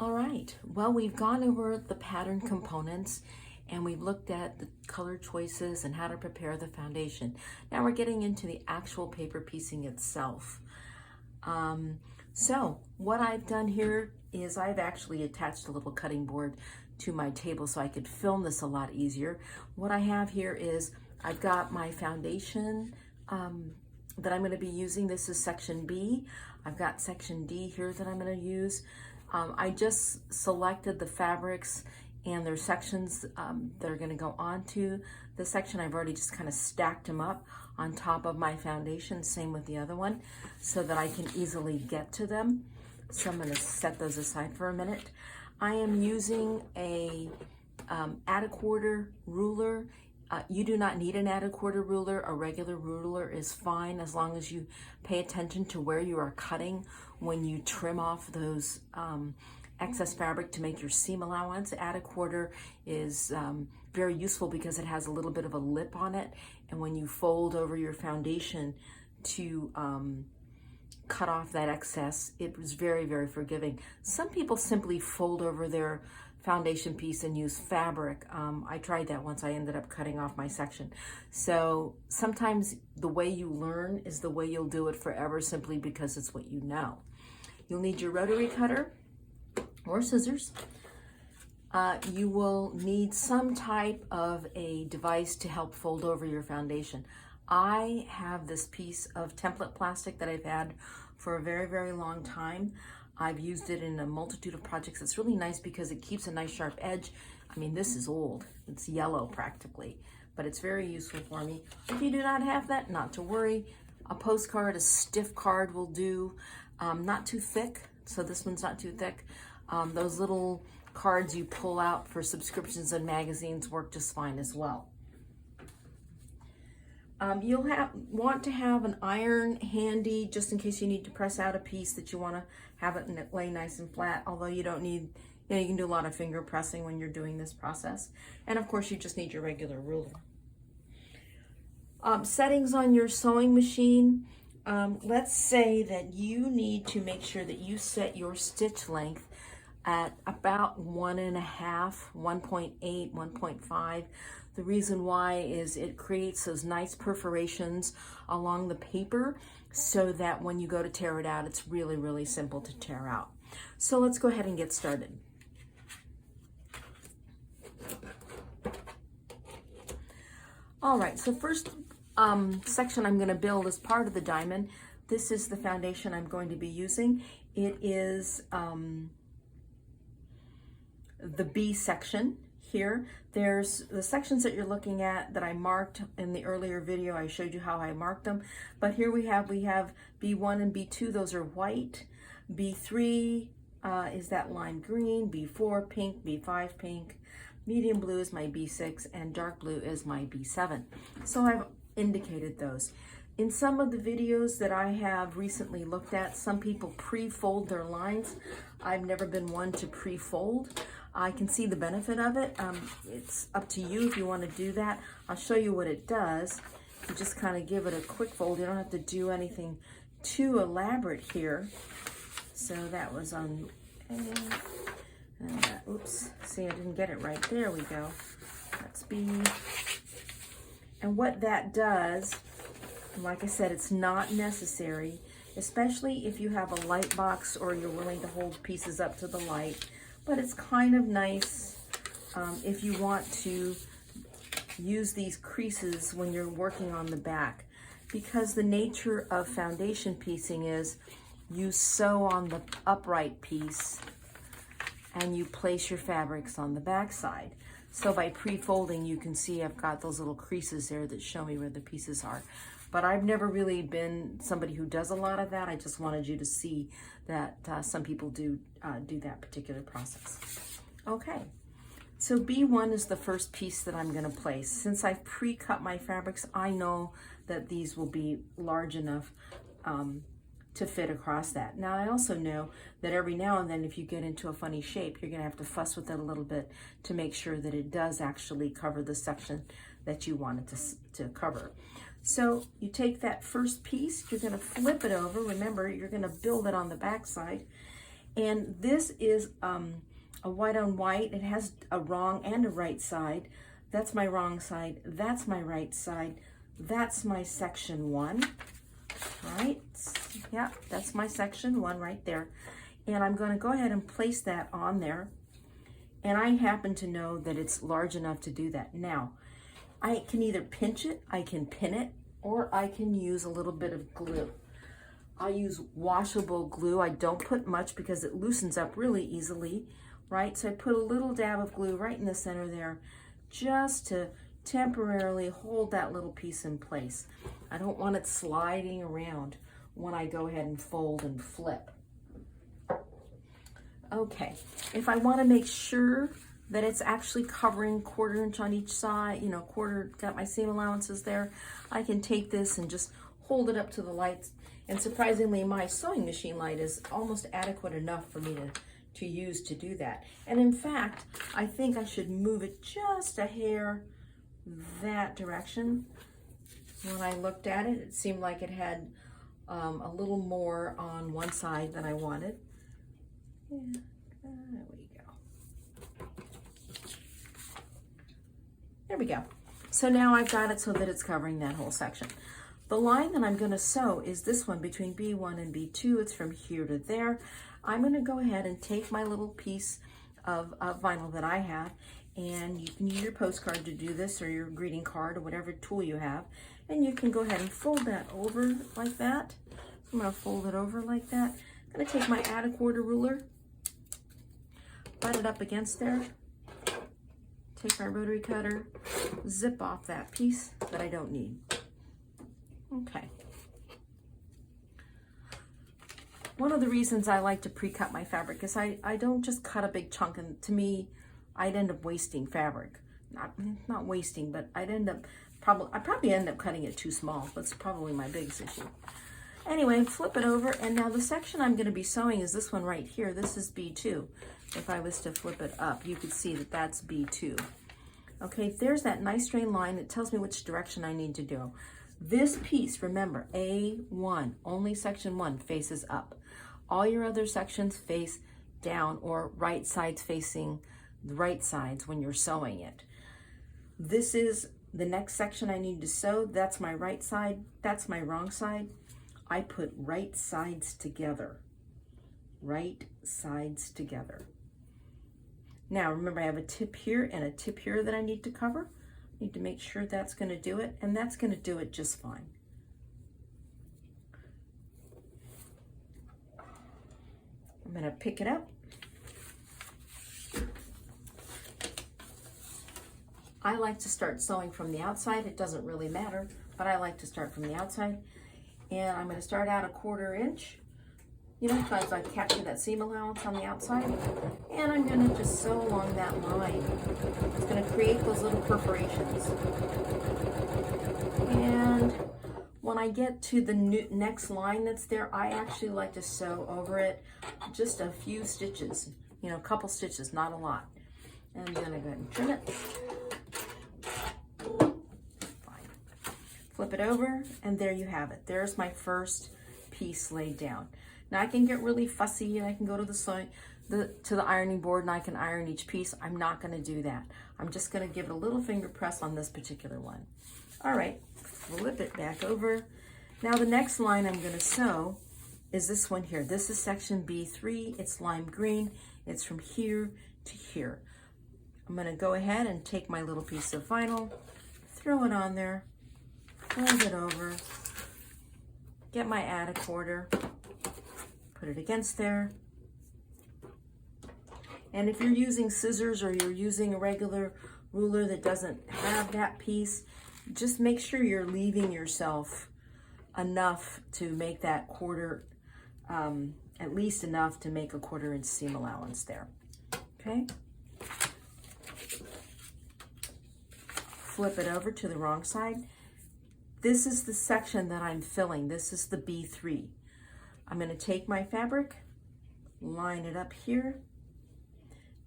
All right, well, we've gone over the pattern components and we've looked at the color choices and how to prepare the foundation. Now we're getting into the actual paper piecing itself. So what I've done here is I've actually attached a little cutting board to my table so I could film this a lot easier. What I have here is I've got my foundation that I'm going to be using. This is section B. I've got section D here that I'm going to use. I just selected the fabrics and their sections that are going to go onto the section. I've already just kind of stacked them up on top of my foundation, same with the other one, so that I can easily get to them. So I'm going to set those aside for a minute. I am using a add a quarter ruler. You do not need an add a quarter ruler. A regular ruler is fine as long as you pay attention to where you are cutting when you trim off those excess fabric to make your seam allowance. Add a quarter is very useful because it has a little bit of a lip on it, and when you fold over your foundation to cut off that excess, it was very, very forgiving. Some people simply fold over their foundation piece and use fabric. I tried that once. I ended up cutting off my section. So sometimes the way you learn is the way you'll do it forever, simply because it's what you know. You'll need your rotary cutter or scissors. You will need some type of a device to help fold over your foundation. I have this piece of template plastic that I've had for a very, very long time. I've used it in a multitude of projects. It's really nice because it keeps a nice sharp edge. I mean, this is old. It's yellow practically, but it's very useful for me. If you do not have that, not to worry. A postcard, a stiff card will do. Not too thick, so this one's not too thick. Those little cards you pull out for subscriptions and magazines work just fine as well. You'll want to have an iron handy just in case you need to press out a piece that you want to have it lay nice and flat, although you don't need, you can do a lot of finger pressing when you're doing this process. And of course you just need your regular ruler. Settings on your sewing machine. Let's say that you need to make sure that you set your stitch length at about 1.5, 1.8, 1.5. The reason why is it creates those nice perforations along the paper so that when you go to tear it out, it's really, really simple to tear out. So let's go ahead and get started. All right, so first section I'm going to build as part of the diamond. This is the foundation I'm going to be using. It is the B section. Here, there's the sections that you're looking at that I marked in the earlier video. I showed you how I marked them, but here we have B1 and B2, those are white. B3 is that lime green, B4 pink, B5 pink, medium blue is my B6, and dark blue is my B7. So I've indicated those. In some of the videos that I have recently looked at, some people pre-fold their lines. I've never been one to pre-fold. I can see the benefit of it. It's up to you if you want to do that. I'll show you what it does. You just kind of give it a quick fold. You don't have to do anything too elaborate here. So that was on A. Oops, see, I didn't get it right. There we go. That's B. And what that does, like I said, it's not necessary, especially if you have a light box or you're willing to hold pieces up to the light. But it's kind of nice if you want to use these creases when you're working on the back, because the nature of foundation piecing is you sew on the upright piece and you place your fabrics on the back side. So by pre-folding, you can see I've got those little creases there that show me where the pieces are. But I've never really been somebody who does a lot of that. I just wanted you to see that some people do that particular process. Okay, so B1 is the first piece that I'm gonna place. Since I've pre-cut my fabrics, I know that these will be large enough to fit across that. Now I also know that every now and then if you get into a funny shape, you're gonna have to fuss with it a little bit to make sure that it does actually cover the section that you want it to cover. So you take that first piece, you're gonna flip it over. Remember, you're gonna build it on the back side, And this is a white on white. It has a wrong and a right side. That's my wrong side. That's my right side. That's my section 1, right? Yeah, that's my section 1 right there. And I'm going to go ahead and place that on there. And I happen to know that it's large enough to do that. Now, I can either pinch it, I can pin it, or I can use a little bit of glue. I use washable glue. I don't put much because it loosens up really easily, right? So I put a little dab of glue right in the center there just to temporarily hold that little piece in place. I don't want it sliding around when I go ahead and fold and flip. Okay, if I want to make sure that it's actually covering 1/4 inch on each side, got my seam allowances there, I can take this and just hold it up to the lights. And surprisingly, my sewing machine light is almost adequate enough for me to use to do that. And in fact, I think I should move it just a hair that direction. When I looked at it, it seemed like it had a little more on one side than I wanted. Yeah, there we go. There we go. So now I've got it so that it's covering that whole section. The line that I'm going to sew is this one between B1 and B2. It's from here to there. I'm going to go ahead and take my little piece of vinyl that I have, and you can use your postcard to do this, or your greeting card, or whatever tool you have, and you can go ahead and fold that over like that. I'm going to fold it over like that. I'm going to take my add a quarter ruler, butt it up against there, take my rotary cutter, zip off that piece that I don't need. Okay. One of the reasons I like to pre-cut my fabric is I don't just cut a big chunk, and to me, I'd end up wasting fabric. Not wasting, but I'd probably end up cutting it too small. That's probably my biggest issue. Anyway, flip it over, and now the section I'm going to be sewing is this one right here. This is B2. If I was to flip it up, you could see that that's B2. Okay, there's that nice straight line. It tells me which direction I need to go. This piece, remember, A1, only section 1 faces up. All your other sections face down, or right sides facing the right sides when you're sewing it. This is the next section I need to sew. That's my right side. That's my wrong side. I put right sides together. Right sides together. Now, remember, I have a tip here and a tip here that I need to cover. Need to make sure that's going to do it, and that's going to do it just fine. I'm going to pick it up. I like to start sewing from the outside. It doesn't really matter, but I like to start from the outside. And I'm going to start out a 1/4 inch, because I capture that seam allowance on the outside. And I'm going to just sew along that line. It's going to create those little perforations. And when I get to the next line that's there, I actually like to sew over it just a few stitches, a couple stitches, not a lot. And then I go ahead and trim it. Fine. Flip it over, and there you have it. There's my first piece laid down. Now I can get really fussy, and I can go to the ironing board, and I can iron each piece. I'm not going to do that. I'm just going to give it a little finger press on this particular one. All right, flip it back over. Now the next line I'm going to sew is this one here. This is section B3. It's lime green. It's from here to here. I'm going to go ahead and take my little piece of vinyl, throw it on there, fold it over, get my add a quarter, put it against there. And if you're using scissors, or you're using a regular ruler that doesn't have that piece, just make sure you're leaving yourself enough to make that quarter, at least enough to make a 1/4 inch seam allowance there. Okay. Flip it over to the wrong side. This is the section that I'm filling. This is the B3. I'm going to take my fabric, line it up here.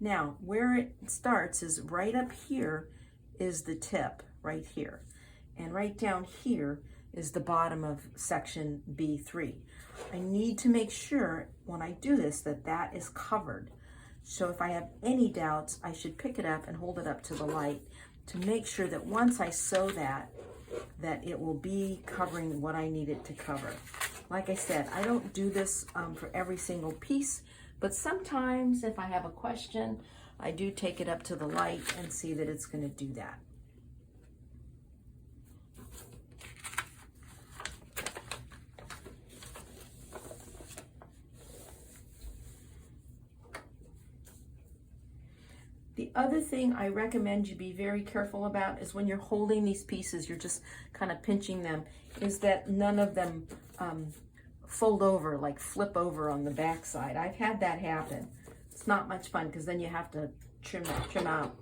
Now, where it starts is right up here is the tip, right here. And right down here is the bottom of section B3. I need to make sure when I do this that that is covered. So if I have any doubts, I should pick it up and hold it up to the light to make sure that once I sew that it will be covering what I need it to cover. Like I said, I don't do this for every single piece, but sometimes if I have a question, I do take it up to the light and see that it's going to do that. The other thing I recommend you be very careful about is when you're holding these pieces, you're just kind of pinching them, is that none of them fold over, like flip over on the back side. I've had that happen. It's not much fun because then you have to trim it out,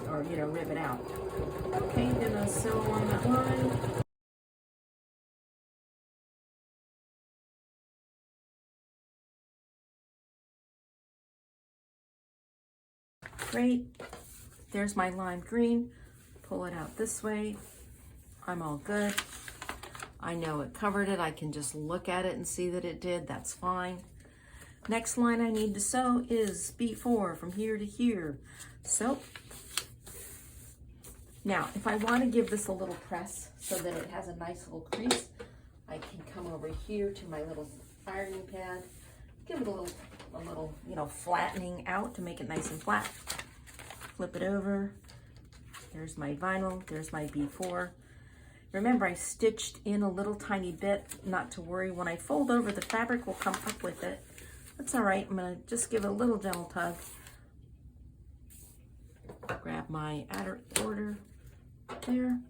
or rib it out. Okay, gonna sew on that line. Great, there's my lime green. Pull it out this way. I'm all good. I know it covered it. I can just look at it and see that it did. That's fine. Next line I need to sew is B4 from here to here. So now if I want to give this a little press so that it has a nice little crease, I can come over here to my little ironing pad, give it a little flattening out to make it nice and flat. Flip it over. There's my vinyl, there's my B4. Remember, I stitched in a little tiny bit, not to worry. When I fold over, the fabric will come up with it. That's all right. I'm gonna just give it a little gentle tug. Grab my outer border there.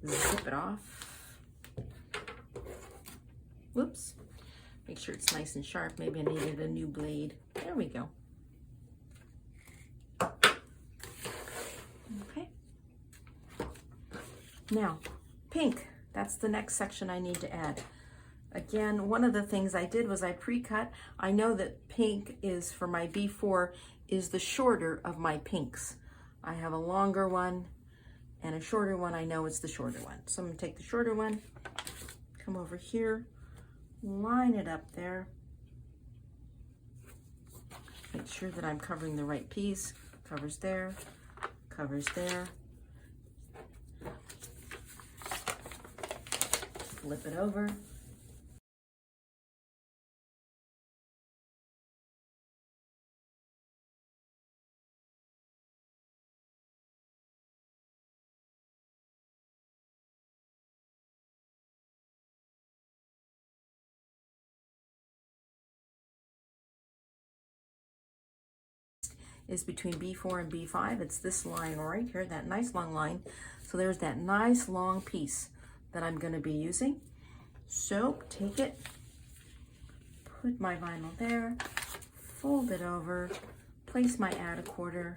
Zip it off. Whoops. Make sure it's nice and sharp. Maybe I needed a new blade. There we go. Okay. Now, pink. That's the next section I need to add. Again, one of the things I did was I pre-cut. I know that pink is, for my B4, is the shorter of my pinks. I have a longer one and a shorter one. I know it's the shorter one. So I'm gonna take the shorter one, come over here, line it up there. Make sure that I'm covering the right piece. Covers there, covers there. Flip it over. Is between B4 and B5. It's this line right here, that nice long line. So there's that nice long piece that I'm going to be using. So take it, put my vinyl there, fold it over, place my add a quarter,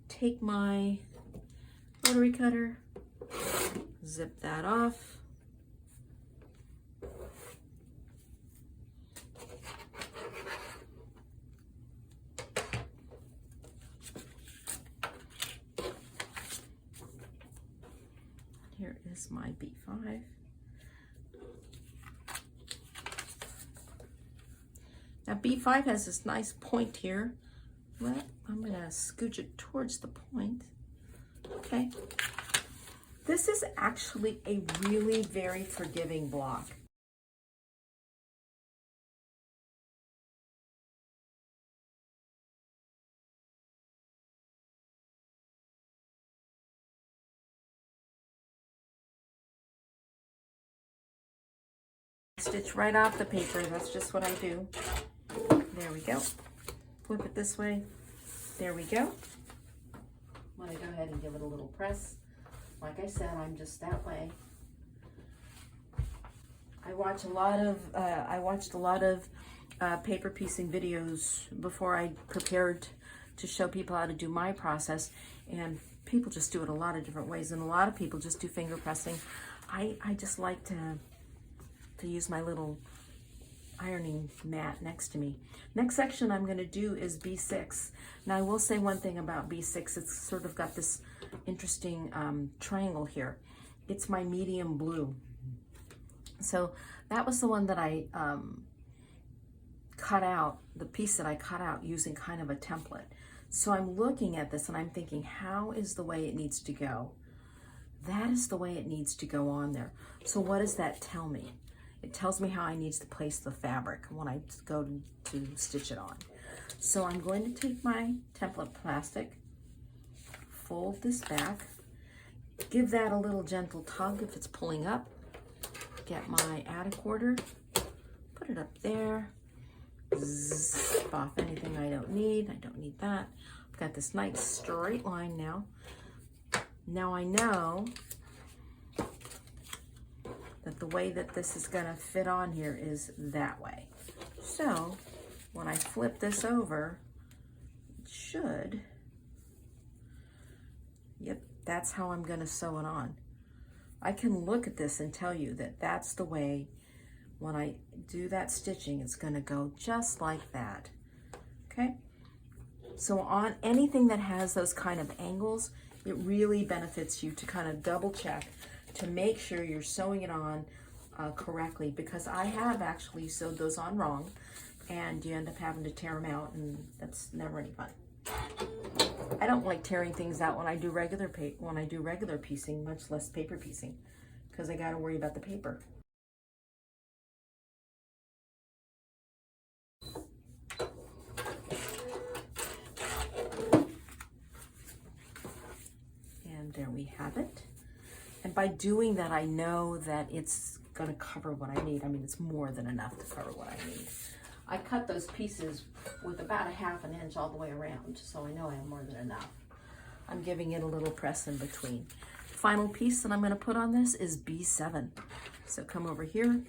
take my rotary cutter, zip that off. Here is my B5. Now B5 has this nice point here. Well, I'm gonna scooch it towards the point. Okay. This is actually a really very forgiving block. Stitch right off the paper. That's just what I do. There we go. Flip it this way. There we go. I'm going to go ahead and give it a little press. Like I said, I'm just that way. I watched a lot of paper piecing videos before I prepared to show people how to do my process, and people just do it a lot of different ways, and a lot of people just do finger pressing. I just like to use my little ironing mat next to me. Next section I'm going to do is B6. Now I will say one thing about B6. It's sort of got this interesting triangle here. It's my medium blue. So that was the one that I cut out, the piece that I cut out using kind of a template. So I'm looking at this and I'm thinking, how is the way it needs to go? That is the way it needs to go on there. So what does that tell me? It tells me how I need to place the fabric when I go to stitch it on. So I'm going to take my template plastic, fold this back, give that a little gentle tug if it's pulling up, get my add a quarter, put it up there, zip off anything I don't need. I don't need that. I've got this nice straight line now. Now I know that the way that this is gonna fit on here is that way. So when I flip this over, it should, yep, that's how I'm gonna sew it on. I can look at this and tell you that that's the way when I do that stitching, it's gonna go just like that, okay? So on anything that has those kind of angles, it really benefits you to kind of double check to make sure you're sewing it on correctly, because I have actually sewed those on wrong and you end up having to tear them out, and that's never any fun. I don't like tearing things out when I do regular piecing, much less paper piecing, because I got to worry about the paper. And there we have it. And by doing that, I know that it's going to cover what I need. I mean, it's more than enough to cover what I need. I cut those pieces with about a ½ an inch all the way around, so I know I have more than enough. I'm giving it a little press in between. Final piece that I'm going to put on this is B7. So come over here.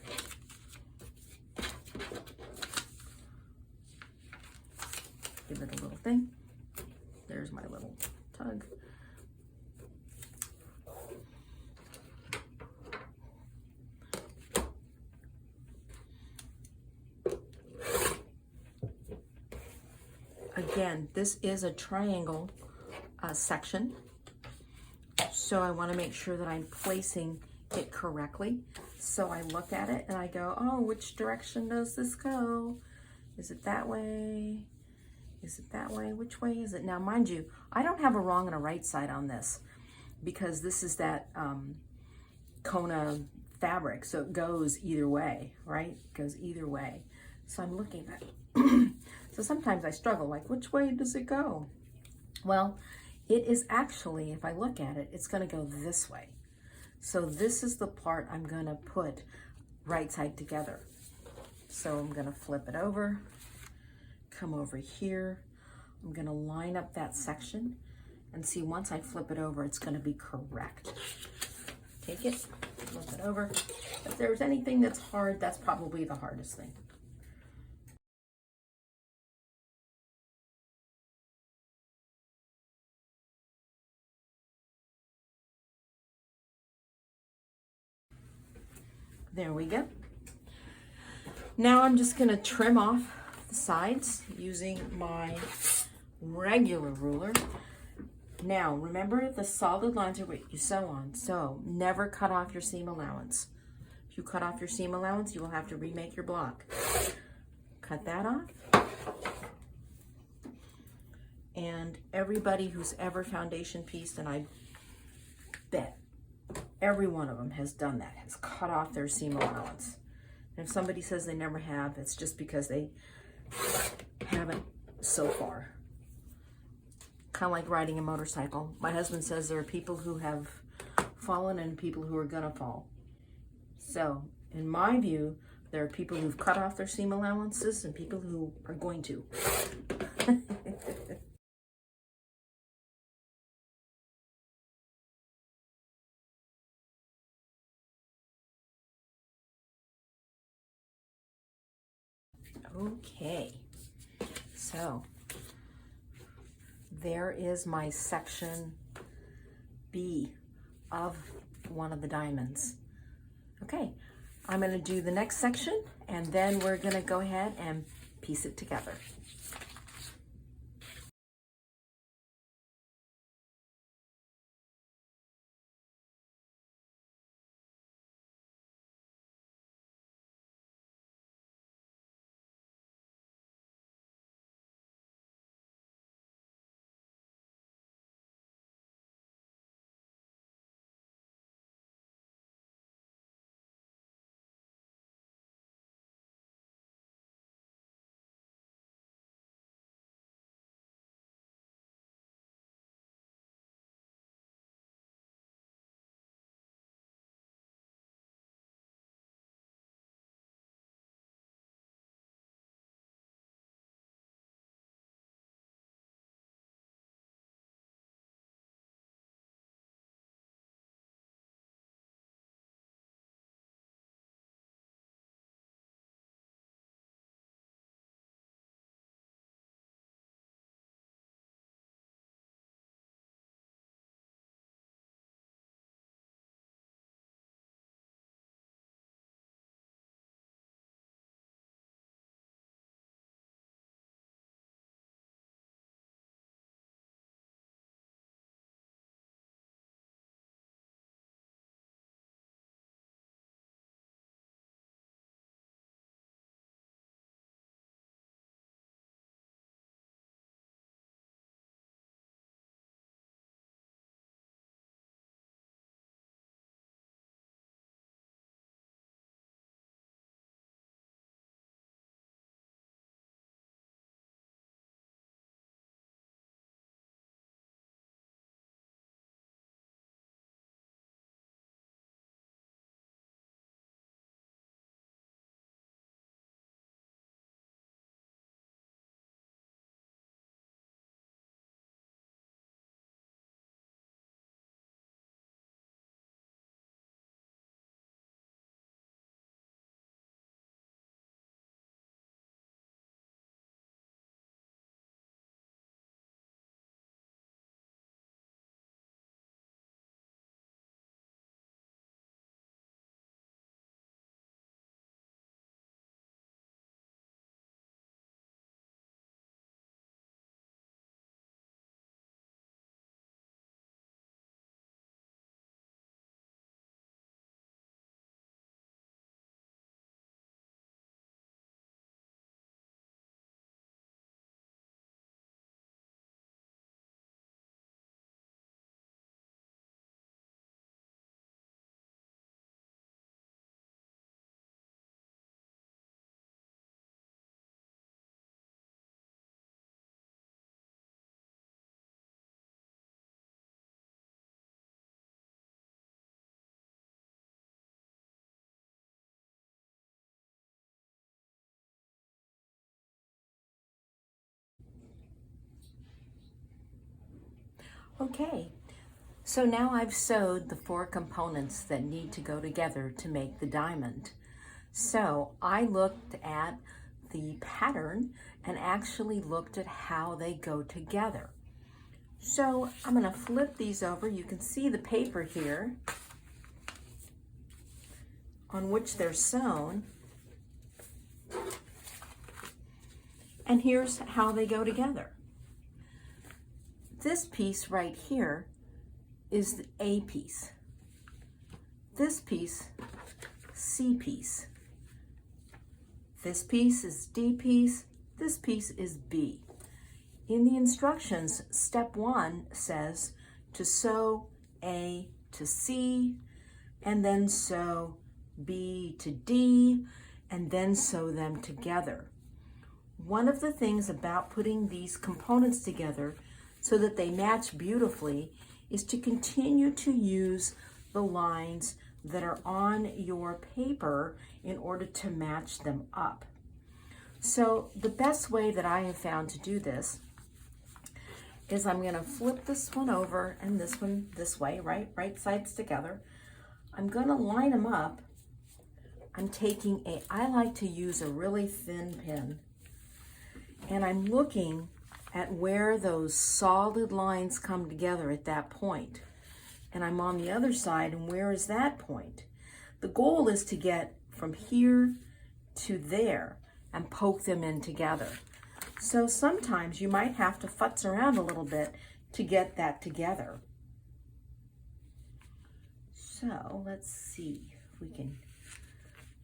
Give it a little thing. There's my little tug. Again, this is a triangle section, so I want to make sure that I'm placing it correctly. So I look at it and I go, oh, which direction does this go? Is it that way? Is it that way? Which way is it? Now, mind you, I don't have a wrong and a right side on this, because this is that Kona fabric, so it goes either way, right? It goes either way. So I'm looking at it. So sometimes I struggle, like, which way does it go? Well, it is actually, if I look at it, it's going to go this way. So this is the part I'm going to put right side together. So I'm going to flip it over, come over here. I'm going to line up that section and see, once I flip it over, it's going to be correct. Take it, flip it over. If there's anything that's hard, that's probably the hardest thing. There we go. Now I'm just going to trim off the sides using my regular ruler. Now remember, the solid lines are what you sew on, so never cut off your seam allowance. If you cut off your seam allowance, you will have to remake your block. Cut that off. And everybody who's ever foundation pieced, and I bet every one of them has done that, has cut off their seam allowance. And if somebody says they never have, it's just because they haven't so far. Kind of like riding a motorcycle. My husband says there are people who have fallen and people who are gonna fall. So in my view, there are people who've cut off their seam allowances and people who are going to. Okay, so there is my section B of one of the diamonds. Okay, I'm going to do the next section, and then we're going to go ahead and piece it together. Okay, so now I've sewed the 4 components that need to go together to make the diamond. So I looked at the pattern and actually looked at how they go together. So I'm going to flip these over. You can see the paper here on which they're sewn. And here's how they go together. This piece right here is the A piece. This piece, C piece. This piece is D piece. This piece is B. In the instructions, step 1 says to sew A to C, and then sew B to D, and then sew them together. One of the things about putting these components together so that they match beautifully is to continue to use the lines that are on your paper in order to match them up. So the best way that I have found to do this is I'm going to flip this one over and this one this way, right sides together. I'm going to line them up. I'm taking I like to use a really thin pin, and I'm looking at where those solid lines come together at that point. And I'm on the other side, and where is that point? The goal is to get from here to there and poke them in together. So sometimes you might have to futz around a little bit to get that together. So let's see if we can,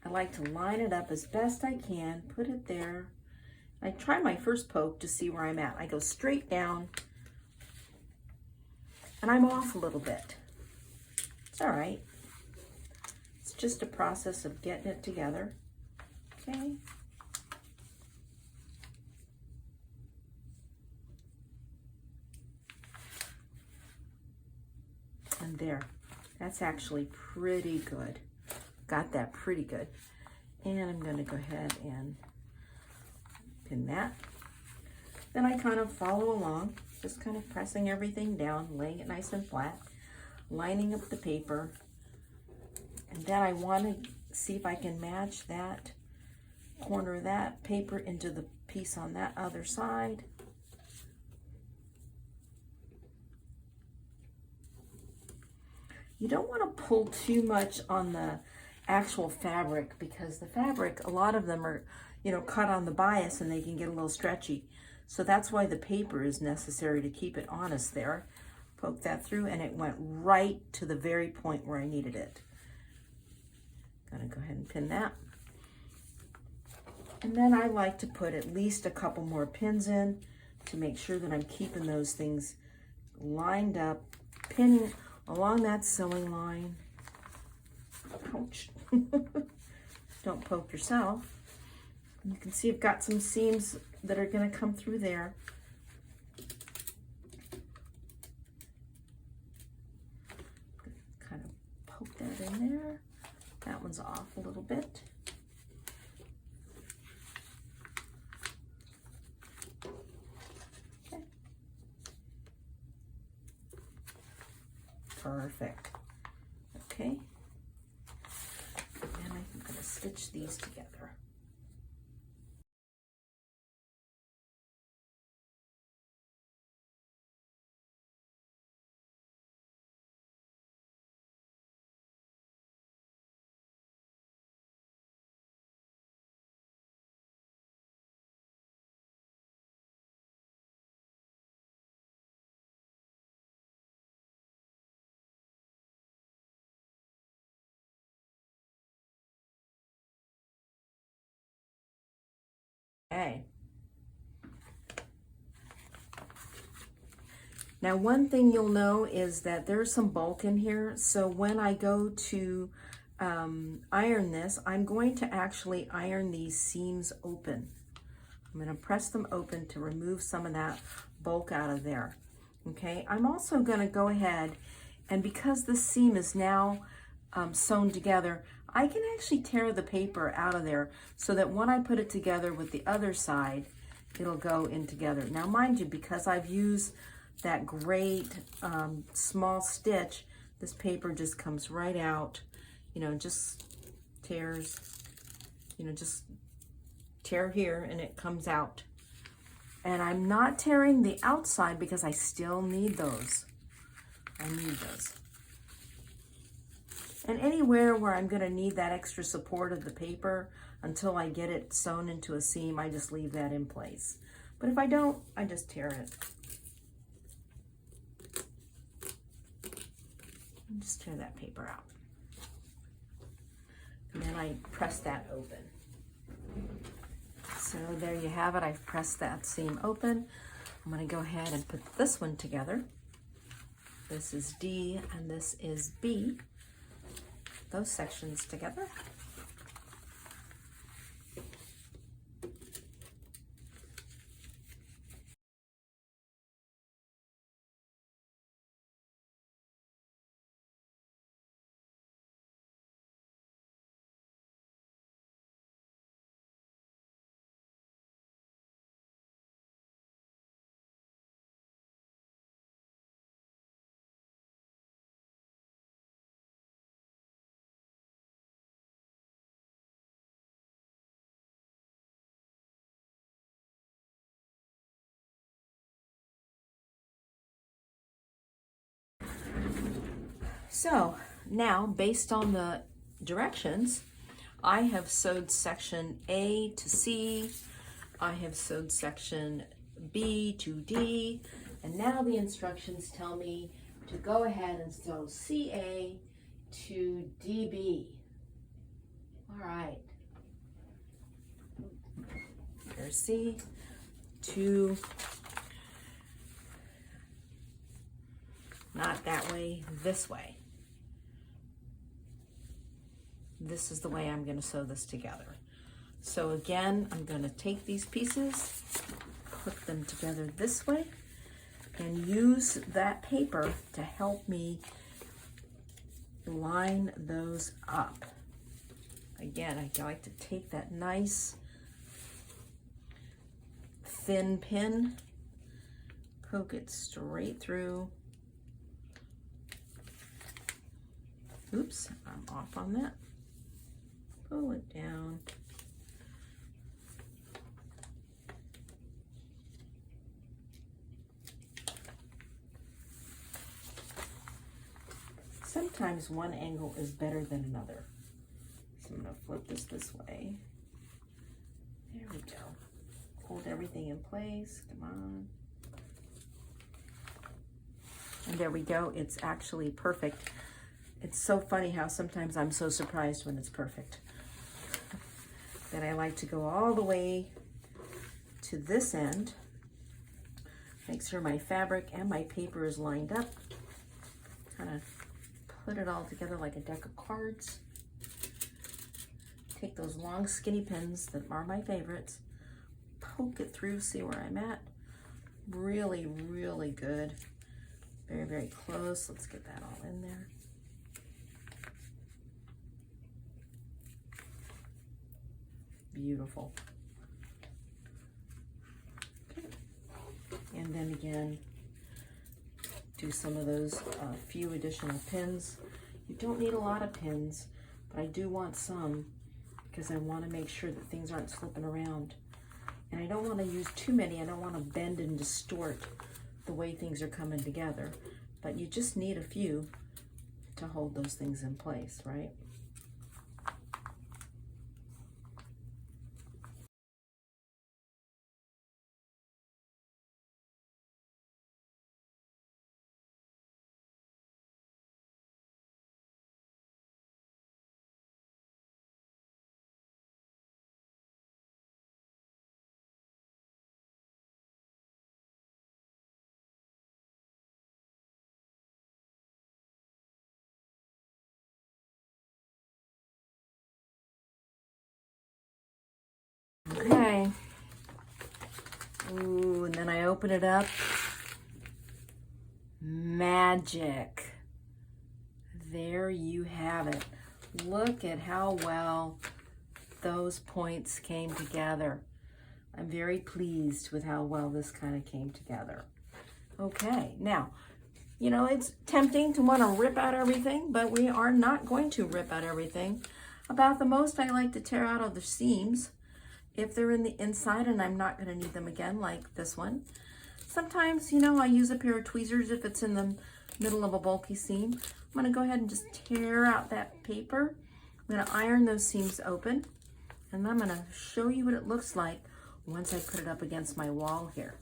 I like to line it up as best I can, put it there. I try my first poke to see where I'm at. I go straight down and I'm off a little bit. It's all right. It's just a process of getting it together. Okay. And there, that's actually pretty good. Got that pretty good. And I'm going to go ahead and pin that. Then I kind of follow along, just kind of pressing everything down, laying it nice and flat, lining up the paper. And then I want to see if I can match that corner of that paper into the piece on that other side. You don't want to pull too much on the actual fabric, because the fabric, a lot of them are, cut on the bias and they can get a little stretchy. So that's why the paper is necessary to keep it honest there. Poke that through and it went right to the very point where I needed it. Gonna go ahead and pin that. And then I like to put at least a couple more pins in to make sure that I'm keeping those things lined up, pinning along that sewing line. Ouch. Don't poke yourself. You can see I've got some seams that are going to come through there. Kind of poke that in there. That one's off a little bit. Okay. Perfect. Okay. And I'm going to stitch these together. Okay. Now, one thing you'll know is that there's some bulk in here. So when I go to iron this, I'm going to actually iron these seams open. I'm going to press them open to remove some of that bulk out of there. Okay. I'm also going to go ahead, and because the seam is now sewn together, I can actually tear the paper out of there so that when I put it together with the other side, it'll go in together. Now, mind you, because I've used that great small stitch, this paper just comes right out, you know, just tears, you know, just tear here and it comes out. And I'm not tearing the outside because I still need those. I need those. And anywhere where I'm gonna need that extra support of the paper until I get it sewn into a seam, I just leave that in place. But if I don't, I just tear it. And just tear that paper out. And then I press that open. So there you have it. I've pressed that seam open. I'm going to go ahead and put this one together. This is D and this is B. Those sections together. So now, based on the directions, I have sewed section A to C, I have sewed section B to D, and now the instructions tell me to go ahead and sew CA to DB. All right. There's C to, not that way, this way. This is the way I'm going to sew this together. So again, I'm going to take these pieces, put them together this way, and use that paper to help me line those up. Again, I like to take that nice thin pin, poke it straight through. Oops, I'm off on that. Pull it down. Sometimes one angle is better than another. So I'm going to flip this way. There we go. Hold everything in place. Come on. And there we go. It's actually perfect. It's so funny how sometimes I'm so surprised when it's perfect. Then I like to go all the way to this end. Make sure my fabric and my paper is lined up. Kind of put it all together like a deck of cards. Take those long skinny pins that are my favorites. Poke it through, see where I'm at. Really, really good. Very, very close. Let's get that all in there. Beautiful. Okay. And then again, do some of those few additional pins. You don't need a lot of pins, but I do want some because I want to make sure that things aren't slipping around. And I don't want to use too many. I don't want to bend and distort the way things are coming together. But you just need a few to hold those things in place, right? Okay. Ooh, and then I open it up. Magic. There you have it. Look at how well those points came together. I'm very pleased with how well this kind of came together. Okay, now, you know, it's tempting to want to rip out everything, but we are not going to rip out everything. About the most I like to tear out of the seams if they're in the inside and I'm not going to need them again, like this one. Sometimes, you know, I use a pair of tweezers if it's in the middle of a bulky seam. I'm going to go ahead and just tear out that paper. I'm going to iron those seams open, and I'm going to show you what it looks like once I put it up against my wall here.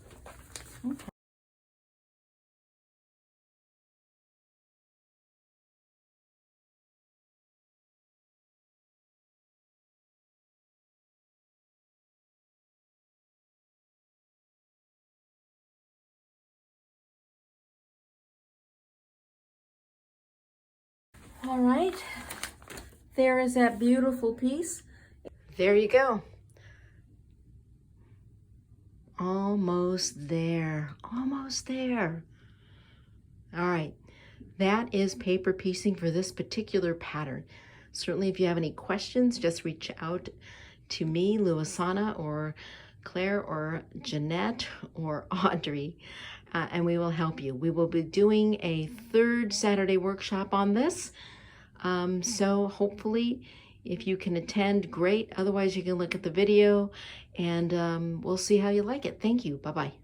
Okay. All right, there is that beautiful piece. There you go. Almost there, almost there. All right, that is paper piecing for this particular pattern. Certainly if you have any questions, just reach out to me, Luisana, or Claire, or Jeanette, or Audrey, and we will help you. We will be doing a third Saturday workshop on this. So hopefully if you can attend, great. Otherwise you can look at the video, and we'll see how you like it. Thank you. Bye-bye.